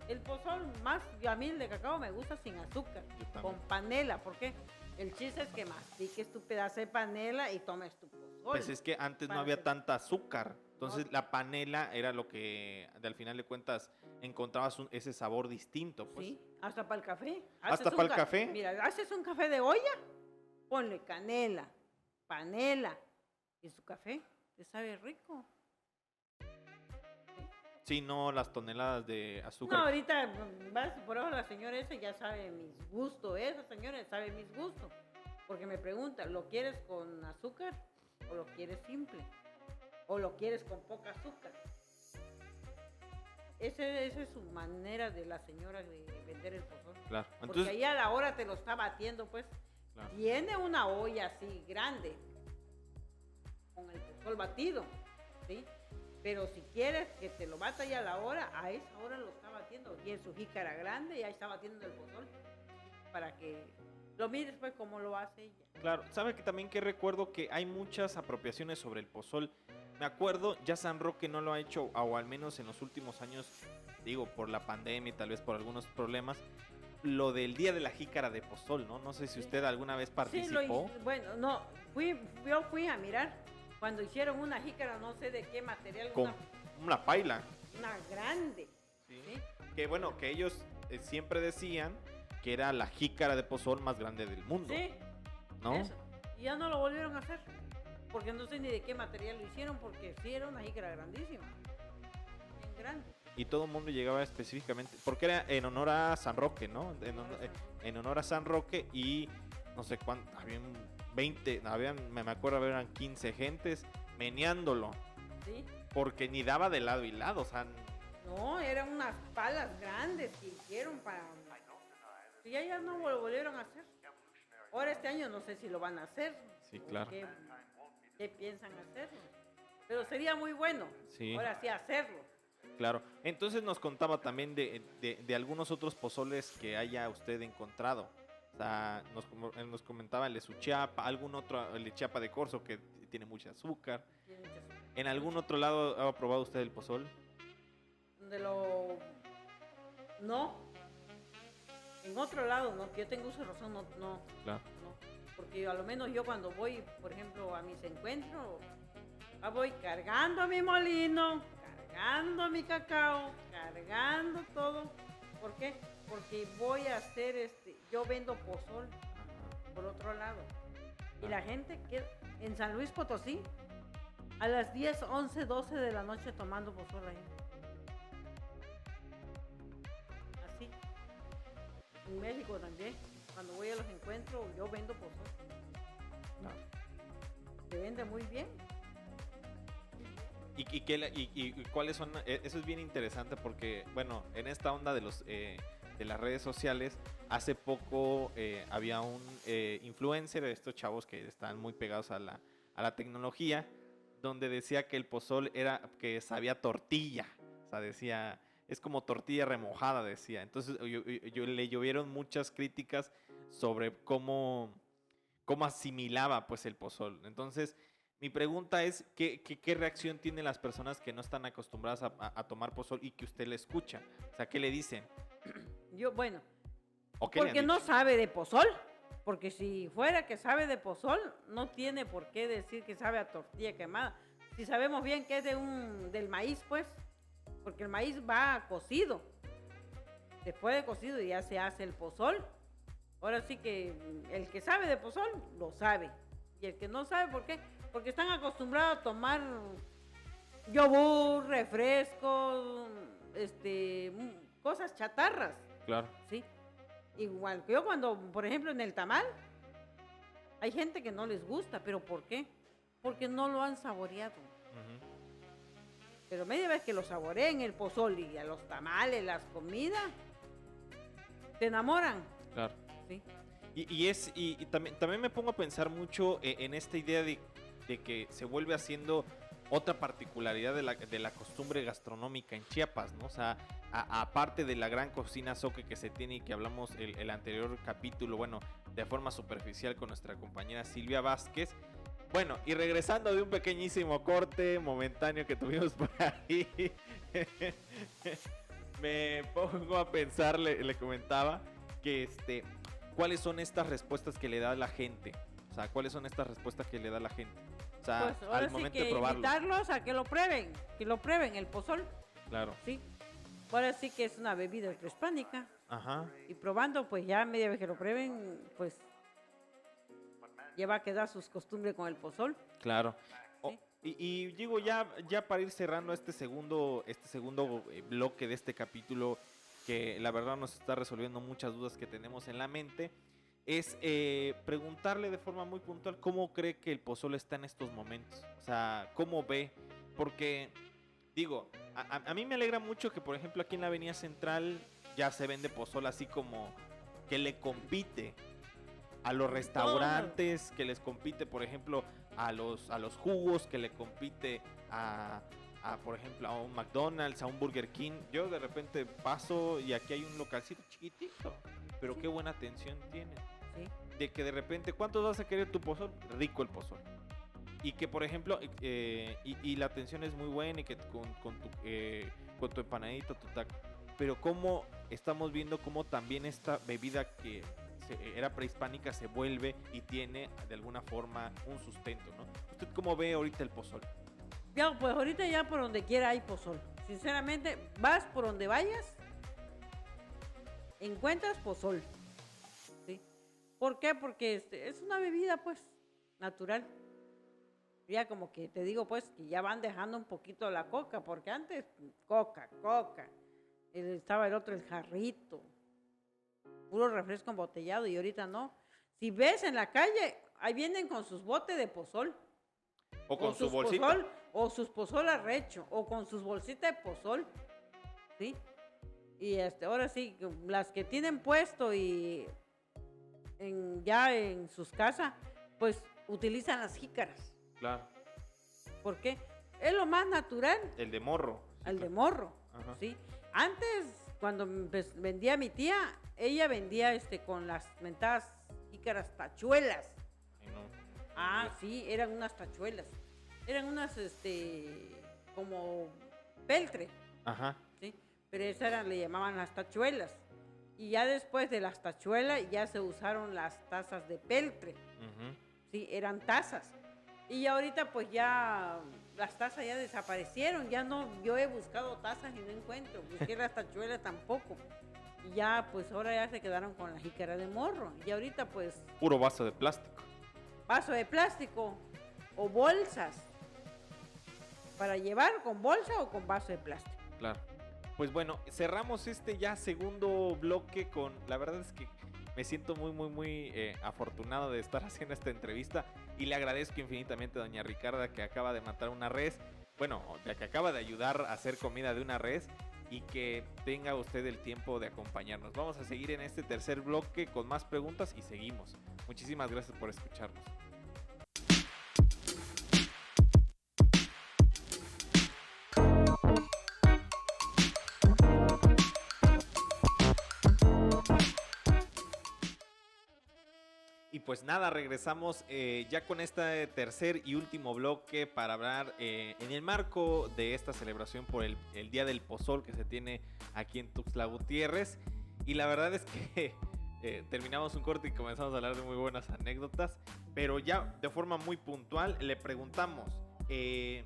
el pozol más, a mí el de cacao me gusta sin azúcar, Yo también. con panela, porque el chiste es que mastiques tu pedazo de panela y tomes tu pozol. Pues es que antes no para había hacer- tanta azúcar. Entonces No. la panela era lo que al final de cuentas encontrabas ese sabor distinto. Pues. Sí, hasta para el café. ¿Hasta Haces para un el café? Mira, haces un café de olla, ponle canela, panela y su café, te sabe rico. Sí, no las toneladas de No, azúcar. ahorita vas por eso la señora esa ya sabe mis gustos, esa señora sabe mis gustos, porque me pregunta, ¿lo quieres con azúcar o lo quieres simple? ¿O lo quieres con poca azúcar? Esa es su manera de la señora de vender el pozol. Claro. Porque Entonces, ahí a la hora te lo está batiendo, pues. claro. Tiene una olla así grande con el pozol batido, ¿sí? Pero si quieres que te lo bata ya a la hora, a esa hora lo está batiendo. Y en su jícara grande ya está batiendo el pozol. Para que lo mires pues como lo hace ella. Claro, sabe que también que recuerdo que hay muchas apropiaciones sobre el pozol. Me acuerdo, ya San Roque no lo ha hecho, o al menos en los últimos años, digo, por la pandemia y tal vez por algunos problemas, lo del día de la jícara de pozol, ¿no? No sé si Sí. usted alguna vez Sí, participó. bueno, no, yo fui a mirar cuando hicieron una jícara, no sé de qué material, Con una paila. una grande. ¿Sí? ¿Sí? Que bueno, que ellos siempre decían que era la jícara de pozol más grande del mundo, Sí, ¿no? eso. Y ya no lo volvieron a hacer. Porque no sé ni de qué material lo hicieron, porque sí era una jícara grandísima. Bien grande. Y todo el mundo llegaba específicamente, porque era en honor a San Roque, ¿no? En honor a San Roque y no sé cuánto, habían 20, me acuerdo, eran 15 gentes meneándolo, ¿Sí? porque ni daba de lado y lado, o sea, No, eran unas palas grandes que hicieron para... Y ya no lo volvieron a hacer. Ahora este año no sé si lo van a hacer. sí, o claro. ¿Qué piensan hacerlo? Pero sería muy bueno. Sí. Ahora sí hacerlo. Claro. Entonces nos contaba también de algunos otros pozoles que haya usted encontrado. O sea, nos comentaba el de Suchiapa, algún otro, el de Chiapa de Corzo, que tiene mucho azúcar. ¿En algún otro lado ha probado usted el pozol? No, en otro lado, no, que yo tengo uso de razón, no, Claro. no. Porque a lo menos yo cuando voy, por ejemplo, a mis encuentros, voy cargando mi molino, cargando mi cacao, cargando todo. ¿Por qué? Porque voy a hacer, yo vendo pozol por otro lado. Y la gente que en San Luis Potosí, a las 10, 11, 12 de la noche tomando pozol ahí. Así. En México también, cuando voy a los encuentros, yo vendo pozol. Claro. Se vende muy bien. ¿Y cuáles son? Eso es bien interesante porque, bueno, en esta onda de las redes sociales, hace poco había un influencer de estos chavos que están muy pegados a la tecnología, donde decía que el pozol que sabía tortilla. O sea, decía, es como tortilla remojada, decía. Entonces le llovieron muchas críticas sobre cómo asimilaba pues el pozol. Entonces, mi pregunta es, ¿qué reacción tienen las personas que no están acostumbradas a tomar pozol y que usted le escucha? O sea, ¿qué le dicen? Bueno, ¿O qué le han porque dicho? no sabe de pozol. Porque si fuera que sabe de pozol, no tiene por qué decir que sabe a tortilla quemada. Si sabemos bien que es del maíz, pues, porque el maíz va cocido. Después de cocido ya se hace el pozol. Ahora sí que el que sabe de pozol, lo sabe. Y el que no sabe, ¿por qué? Porque están acostumbrados a tomar yogur, refrescos, cosas chatarras. Claro. Sí. Igual que yo cuando, por ejemplo, en el tamal, hay gente que no les gusta, pero ¿por qué? Porque no lo han saboreado. Uh-huh. Pero media vez que lo saboreen, el pozol y a los tamales, las comidas, te enamoran. Claro. Sí. Y también me pongo a pensar mucho en esta idea de que se vuelve haciendo otra particularidad de la costumbre gastronómica en Chiapas, ¿no? O sea, aparte de la gran cocina zoque que se tiene y que hablamos el anterior capítulo, bueno, de forma superficial con nuestra compañera Silvia Vázquez. Bueno, y regresando de un pequeñísimo corte momentáneo que tuvimos por ahí, me pongo a pensar, le comentaba, que ¿cuáles son estas respuestas que le da la gente? O sea, ¿cuáles son estas respuestas que le da la gente? O sea, Pues ahora al sí momento que de probarlo. invitarlos a que lo prueben el pozol. Claro. Sí. Ahora sí que es una bebida prehispánica. Ajá. Y probando, pues ya media vez que lo prueben, pues ya va a quedar sus costumbres con el pozol. Claro. Sí. Y digo, ya para ir cerrando este segundo bloque de este capítulo, que la verdad nos está resolviendo muchas dudas que tenemos en la mente, es preguntarle de forma muy puntual cómo cree que el pozol está en estos momentos. O sea, cómo ve. Porque, digo, a mí me alegra mucho que, por ejemplo, aquí en la Avenida Central ya se vende pozol así como que le compite a los restaurantes, que les compite, por ejemplo, a los jugos, que le compite por ejemplo, a un McDonald's, a un Burger King. Yo de repente paso y aquí hay un localcito chiquitito, pero qué buena atención tiene. Sí. De que de repente, ¿cuántos vas a querer tu pozol? Rico el pozol. Y que, por ejemplo, y la atención es muy buena y que con tu empanadita, tu taco. Pero cómo estamos viendo cómo también esta bebida que era prehispánica se vuelve y tiene de alguna forma un sustento, ¿no? ¿Usted cómo ve ahorita el pozol? Ya, pues ahorita ya por donde quiera hay pozol. Sinceramente, vas por donde vayas, encuentras pozol. ¿Sí? ¿Por qué? Porque es una bebida, pues, natural. Ya como que te digo, pues, que ya van dejando un poquito la coca, porque antes, coca. Estaba el otro, el jarrito. Puro refresco embotellado y ahorita no. Si ves en la calle, ahí vienen con sus botes de pozol. O con su bolsita. Pozol, o sus pozol arrecho, o con sus bolsitas de pozol. ¿Sí? Y ahora sí, las que tienen puesto y ya en sus casas, pues utilizan las jícaras. Claro. ¿Por qué? Es lo más natural. El de morro. al de claro. morro, Ajá. ¿sí? Antes, cuando vendía mi tía, ella vendía con las mentadas jícaras tachuelas. Ay, no. Ah, sí, eran unas tachuelas. Eran unas, como peltre, Ajá. ¿sí? Pero esas le llamaban las tachuelas. Y ya después de las tachuelas ya se usaron las tazas de peltre, Ujú. ¿sí? Eran tazas. Y ahorita pues ya las tazas ya desaparecieron, ya no, yo he buscado tazas y no encuentro, busqué las tachuelas tampoco. Y ya pues ahora ya se quedaron con la jícara de morro. Y ahorita pues Puro vaso de plástico. vaso de plástico o bolsas para llevar con bolsa o con vaso de plástico. Claro. Pues bueno, cerramos este ya segundo bloque con, la verdad es que me siento muy afortunado de estar haciendo esta entrevista y le agradezco infinitamente a doña Ricarda que acaba de matar una res, bueno, ya que acaba de ayudar a hacer comida de una res y que tenga usted el tiempo de acompañarnos. Vamos a seguir en este tercer bloque con más preguntas y seguimos. Muchísimas gracias por escucharnos. Y pues nada, regresamos ya con este tercer y último bloque para hablar en el marco de esta celebración por el Día del Pozol que se tiene aquí en Tuxtla Gutiérrez. Y la verdad es que terminamos un corte y comenzamos a hablar de muy buenas anécdotas, pero ya de forma muy puntual le preguntamos, hay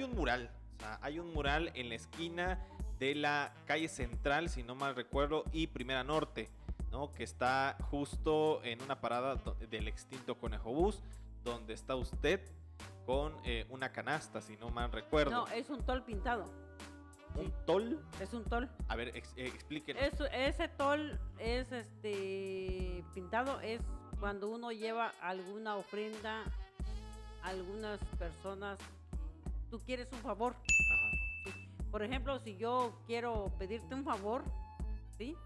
un mural, o sea, hay un mural en la esquina de la calle Central, si no mal recuerdo, y Primera Norte, ¿no? Que está justo en una parada del extinto Conejo Bus, donde está usted con una canasta, si no mal recuerdo. No, es un tol pintado. ¿Un tol? Es un tol. A ver, explíquenos. Ese tol es pintado, es cuando uno lleva alguna ofrenda a algunas personas, tú quieres un favor. Ajá. ¿Sí? Por ejemplo, si yo quiero pedirte un favor, ¿sí?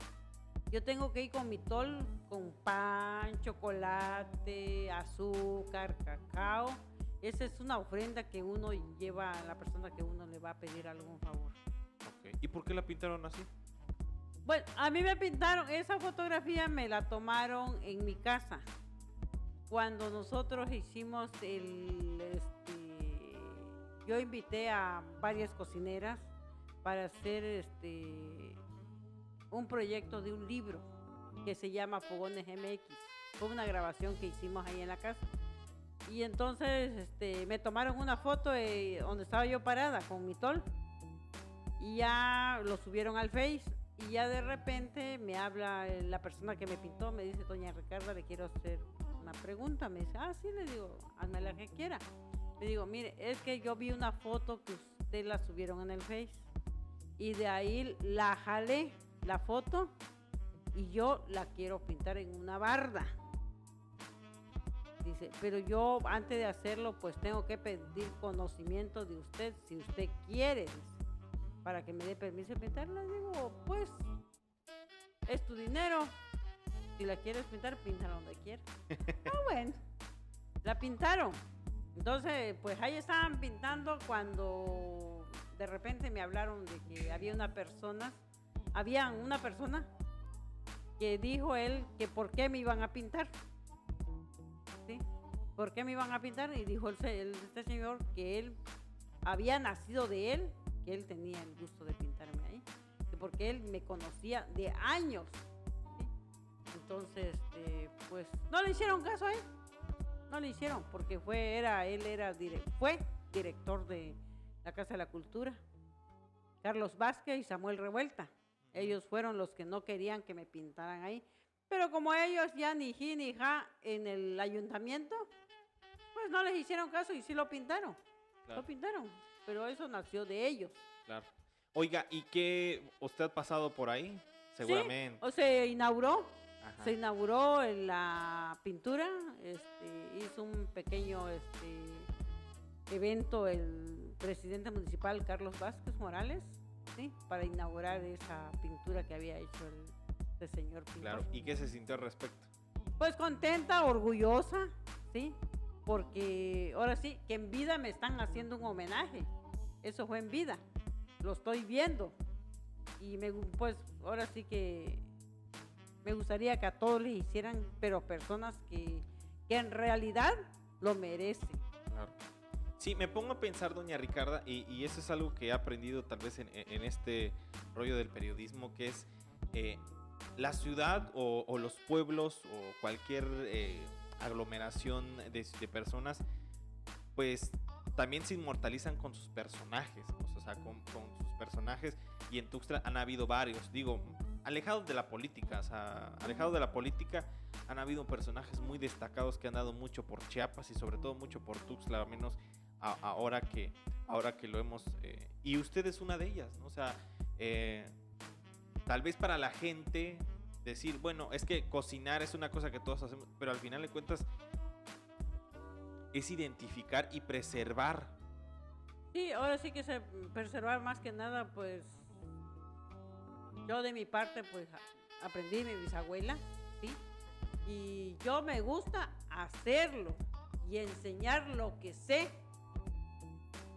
Yo tengo que ir con mi tol, con pan, chocolate, azúcar, cacao. Esa es una ofrenda que uno lleva a la persona que uno le va a pedir algún favor. Okay. ¿Y por qué la pintaron así? Bueno, a mí me pintaron, esa fotografía me la tomaron en mi casa. Cuando nosotros hicimos yo invité a varias cocineras para hacer un proyecto de un libro que se llama Fogones MX. Fue una grabación que hicimos ahí en la casa. Y entonces me tomaron una foto donde estaba yo parada con mi tol. Y ya lo subieron al Face. Y ya de repente me habla la persona que me pintó, me dice, doña Ricarda, le quiero hacer una pregunta. Me dice, sí, le digo, hazme la que quiera. Le digo, mire, es que yo vi una foto que usted la subieron en el Face. Y de ahí la jalé, la foto, y yo la quiero pintar en una barda. Dice, pero yo antes de hacerlo pues tengo que pedir conocimiento de usted, si usted quiere, dice, para que me dé permiso de pintarla. Digo, pues es tu dinero, si la quieres pintar, píntala donde quieras. Bueno, la pintaron. Entonces pues ahí estaban pintando cuando de repente me hablaron de que había una persona que dijo él que por qué me iban a pintar. ¿Sí? ¿Por qué me iban a pintar? Y dijo este señor que él había nacido de él, que él tenía el gusto de pintarme ahí, porque él me conocía de años. ¿Sí? Entonces, pues no le hicieron caso a él, no le hicieron, porque fue director de la Casa de la Cultura, Carlos Vázquez y Samuel Revuelta. Ellos fueron los que no querían que me pintaran ahí. Pero como ellos ya ni ji ni ja en el ayuntamiento, pues no les hicieron caso y sí lo pintaron. Claro. Lo pintaron, pero eso nació de ellos. Claro. Oiga, ¿y qué? ¿Usted ha pasado por ahí? Seguramente. Sí, o se inauguró. Ajá. Se inauguró la pintura, hizo un pequeño evento el presidente municipal Carlos Vázquez Morales, ¿sí? Para inaugurar esa pintura que había hecho el señor pintor. Claro. ¿Y qué se sintió al respecto? Pues contenta, orgullosa, ¿sí? Porque ahora sí, que en vida me están haciendo un homenaje, eso fue en vida, lo estoy viendo. Y pues ahora sí que me gustaría que a todos les hicieran, pero personas que en realidad lo merecen. Claro. Sí, me pongo a pensar, doña Ricarda, y eso es algo que he aprendido tal vez en este rollo del periodismo, que es la ciudad o los pueblos o cualquier aglomeración de personas, pues también se inmortalizan con sus personajes, o sea, con sus personajes, y en Tuxtla han habido varios, digo, alejados de la política, o sea, alejados de la política, han habido personajes muy destacados que han dado mucho por Chiapas y sobre todo mucho por Tuxtla, al menos ahora que lo hemos, y usted es una de ellas, ¿no? O sea, tal vez para la gente decir, bueno, es que cocinar es una cosa que todos hacemos, pero al final de cuentas es identificar y preservar. Sí, ahora sí que preservar más que nada, pues yo de mi parte pues aprendí de mi bisabuela, ¿sí? Y yo me gusta hacerlo y enseñar lo que sé,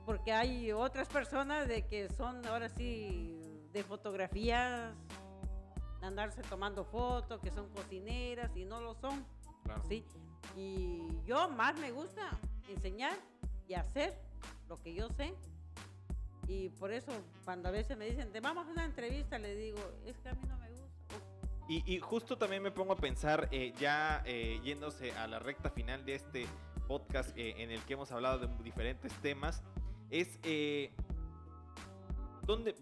porque hay otras personas de que son ahora sí de fotografías, de andarse tomando fotos, que son cocineras y no lo son, Claro. ¿sí? Y yo más me gusta enseñar y hacer lo que yo sé. Y por eso cuando a veces me dicen, te vamos a una entrevista, le digo, es que a mí no me gusta. Y justo también me pongo a pensar, yéndose a la recta final de este podcast en el que hemos hablado de diferentes temas, es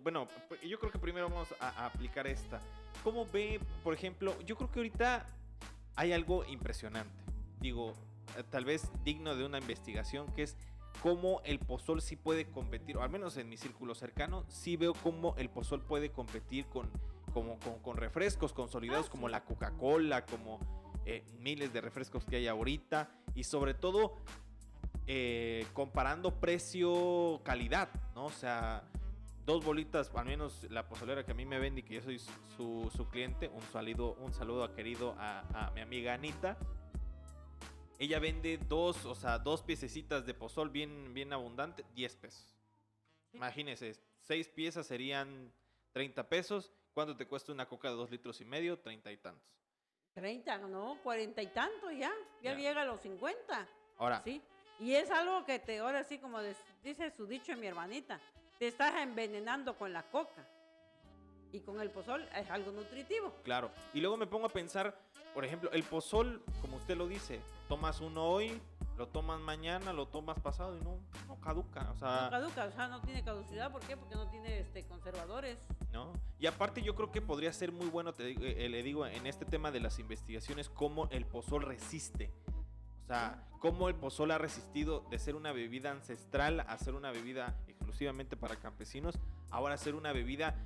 bueno, yo creo que primero vamos a aplicar esta. ¿Cómo ve, por ejemplo, yo creo que ahorita hay algo impresionante, digo, tal vez digno de una investigación, que es cómo el pozol sí puede competir, o al menos en mi círculo cercano, sí veo cómo el pozol puede competir con refrescos consolidados como la Coca-Cola, como miles de refrescos que hay ahorita, y sobre todo comparando precio-calidad, ¿no? O sea, 2 bolitas, al menos la pozolera que a mí me vende y que yo soy su cliente, un saludo querido a mi amiga Anita. Ella vende 2 piececitas de pozol bien abundante, 10 pesos. Sí. Imagínense, 6 piezas serían 30 pesos. ¿Cuánto te cuesta una coca de 2,5 litros? 30 y tantos. 30, no, 40 y tantos ya llega a los 50. Ahora. Sí, y es algo que ahora sí, como dice su dicho mi hermanita, te estás envenenando con la coca. Y con el pozol es algo nutritivo. Claro, y luego me pongo a pensar, por ejemplo, el pozol, como usted lo dice, tomas uno hoy, lo tomas mañana, lo tomas pasado y no caduca, o sea... No caduca, o sea, no tiene caducidad, ¿por qué? Porque no tiene conservadores. ¿No? Y aparte yo creo que podría ser muy bueno, le digo, en este tema de las investigaciones, cómo el pozol resiste. O sea, cómo el pozol ha resistido de ser una bebida ancestral a ser una bebida exclusivamente para campesinos, ahora a ser una bebida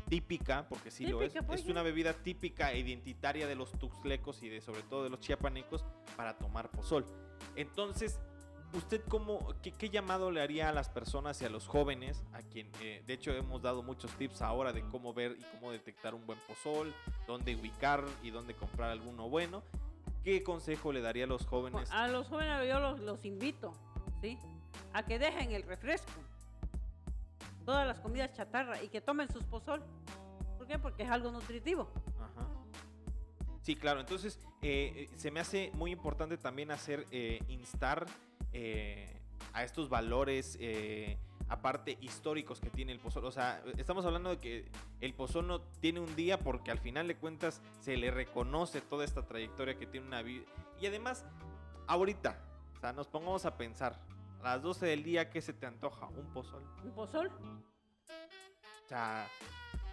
típica, porque sí lo es. Es una bebida típica e identitaria de los tuxtlecos y sobre todo de los chiapanecos para tomar pozol. Entonces, ¿usted qué llamado le haría a las personas y a los jóvenes, a quien de hecho hemos dado muchos tips ahora de cómo ver y cómo detectar un buen pozol, dónde ubicar y dónde comprar alguno bueno? ¿Qué consejo le daría a los jóvenes? A los jóvenes yo los invito, ¿sí?, a que dejen el refresco, todas las comidas chatarra, y que tomen sus pozol. ¿Por qué? Porque es algo nutritivo. Ajá. Sí, claro. Entonces, se me hace muy importante también instar a estos valores, aparte históricos que tiene el pozol. O sea, estamos hablando de que el pozol no tiene un día, porque al final de cuentas se le reconoce toda esta trayectoria que tiene una vida. Y además, ahorita, o sea, nos pongamos a pensar, a las 12 del día, ¿qué se te antoja? ¿Un pozol? ¿Un pozol? O sea,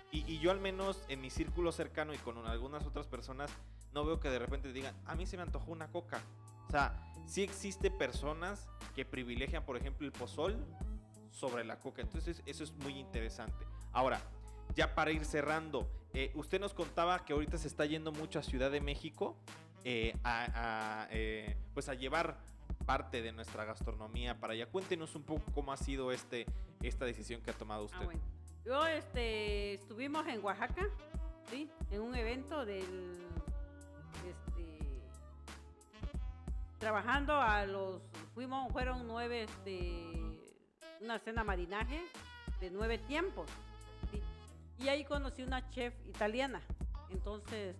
y yo al menos en mi círculo cercano y con algunas otras personas, no veo que de repente digan, a mí se me antojó una coca. O sea, sí existe personas que privilegian, por ejemplo, el pozol sobre la coca. Entonces, eso es muy interesante. Ahora, ya para ir cerrando, usted nos contaba que ahorita se está yendo mucho a Ciudad de México pues a llevar parte de nuestra gastronomía para allá. Cuéntenos un poco cómo ha sido esta decisión que ha tomado usted. Bueno. Yo estuvimos en Oaxaca, ¿sí?, en un evento trabajando fueron 9 una cena marinaje de 9 tiempos. ¿Sí? Y ahí conocí una chef italiana. Entonces,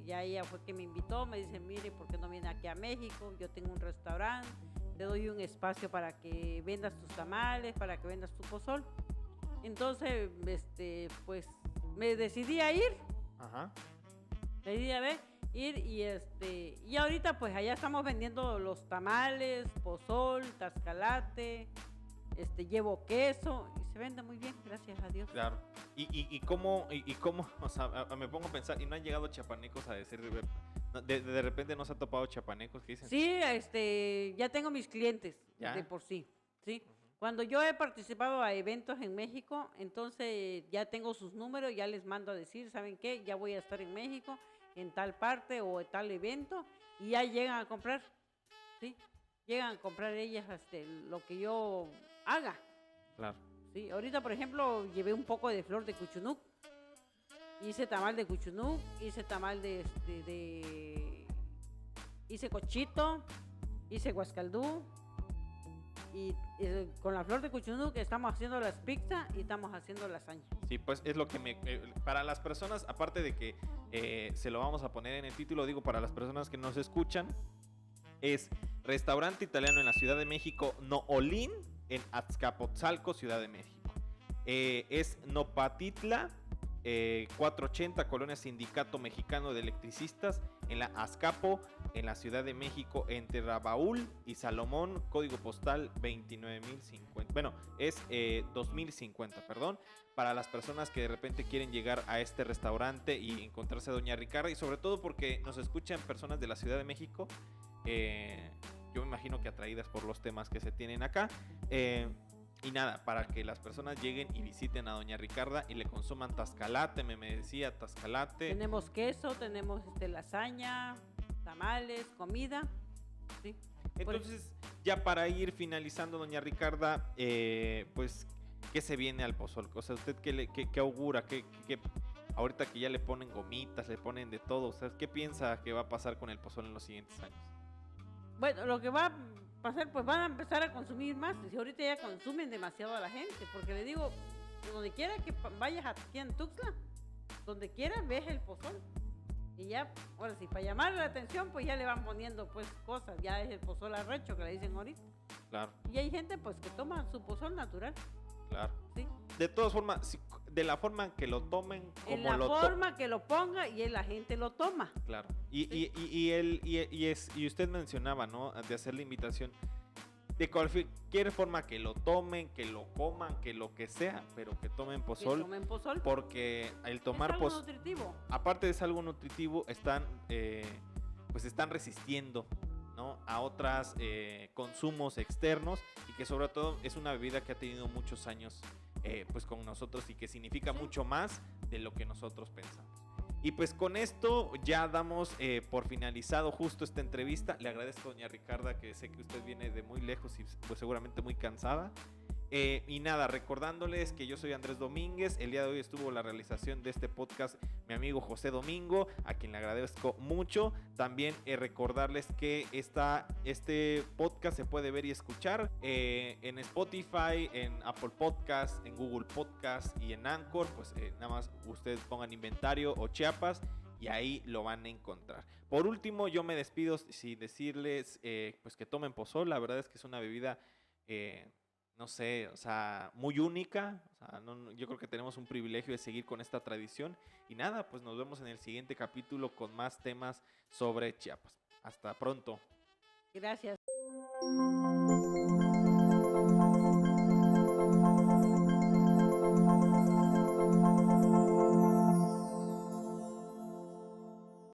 ya ella fue que me invitó, me dice, mire, ¿por qué no viene aquí a México? Yo tengo un restaurante, te doy un espacio para que vendas tus tamales, para que vendas tu pozol. Entonces, pues, me decidí a ir. Ajá. Me decidí a ir y ahorita pues allá estamos vendiendo los tamales, pozol, tascalate, llevo queso y se vende muy bien, gracias a Dios. Claro. ¿Y cómo, o sea, me pongo a pensar, y no han llegado chapanecos a decir, de repente no se ha topado chapanecos que dicen? Sí, ya tengo mis clientes ¿Ya? de por sí, ¿sí? Cuando yo he participado a eventos en México, entonces ya tengo sus números, ya les mando a decir, ¿saben qué? Ya voy a estar en México, en tal parte o en tal evento, y ya llegan a comprar, ¿sí? Llegan a comprar ellas lo que yo haga. Claro. Sí, ahorita, por ejemplo, llevé un poco de flor de cuchunuc, hice tamal de cuchunuc, hice tamal hice cochito, hice guascaldú, y con la flor de cuchunuc estamos haciendo las pizzas y estamos haciendo lasaña. Sí, pues es lo que para las personas, aparte de que se lo vamos a poner en el título, digo, para las personas que nos escuchan, es restaurante italiano en la Ciudad de México, Noolín, en Azcapotzalco, Ciudad de México. Es Nopatitla, 480, Colonia Sindicato Mexicano de Electricistas, en la Azcapo, en la Ciudad de México, entre Rabaul y Salomón, código postal 29050. Bueno, es 2050, perdón. Para las personas que de repente quieren llegar a este restaurante y encontrarse a Doña Ricarda, y sobre todo porque nos escuchan personas de la Ciudad de México, yo me imagino que atraídas por los temas que se tienen acá. Y nada, para que las personas lleguen y visiten a Doña Ricarda y le consuman tascalate, me decía tascalate. Tenemos queso, tenemos lasaña, tamales, comida. ¿Sí? Entonces, ya para ir finalizando, Doña Ricarda, pues, ¿qué se viene al pozol? O sea, ¿usted qué augura? Ahorita que ya le ponen gomitas, le ponen de todo, o sea, ¿qué piensa que va a pasar con el pozol en los siguientes años? Bueno, lo que va a pasar, pues van a empezar a consumir más. Si ahorita ya consumen demasiado a la gente, porque le digo, donde quiera que vayas aquí en Tuxtla, donde quiera ves el pozol. Y ya, ahora sí, para llamar la atención, pues ya le van poniendo pues cosas. Ya es el pozol arrecho que le dicen ahorita. Claro. Y hay gente pues que toma su pozol natural. Claro. ¿Sí? De todas formas, de la forma en que lo tomen, como en la forma que lo ponga y la gente lo toma. Claro. Sí. Y usted mencionaba, ¿no? De hacer la invitación de cualquier forma que lo tomen, que lo coman, que lo que sea, pero que tomen pozol. Que tomen pozol. Porque el tomar pozol, nutritivo. Aparte de ser algo nutritivo, están resistiendo, ¿no? A otros consumos externos, y que sobre todo es una bebida que ha tenido muchos años pues con nosotros y que significa mucho más de lo que nosotros pensamos. Y pues con esto ya damos por finalizado justo esta entrevista. Le agradezco, doña Ricarda, que sé que usted viene de muy lejos y pues seguramente muy cansada. Y nada, recordándoles que yo soy Andrés Domínguez. El día de hoy estuvo la realización de este podcast mi amigo José Domingo, a quien le agradezco mucho. También recordarles que este podcast se puede ver y escuchar en Spotify, en Apple Podcast, en Google Podcast y en Anchor. Pues nada más ustedes pongan Inventario o Chiapas y ahí lo van a encontrar. Por último, yo me despido sin decirles pues que tomen pozol. La verdad es que es una bebida no sé, o sea, muy única. O sea, yo creo que tenemos un privilegio de seguir con esta tradición. Y nada, pues nos vemos en el siguiente capítulo con más temas sobre Chiapas. Hasta pronto. Gracias.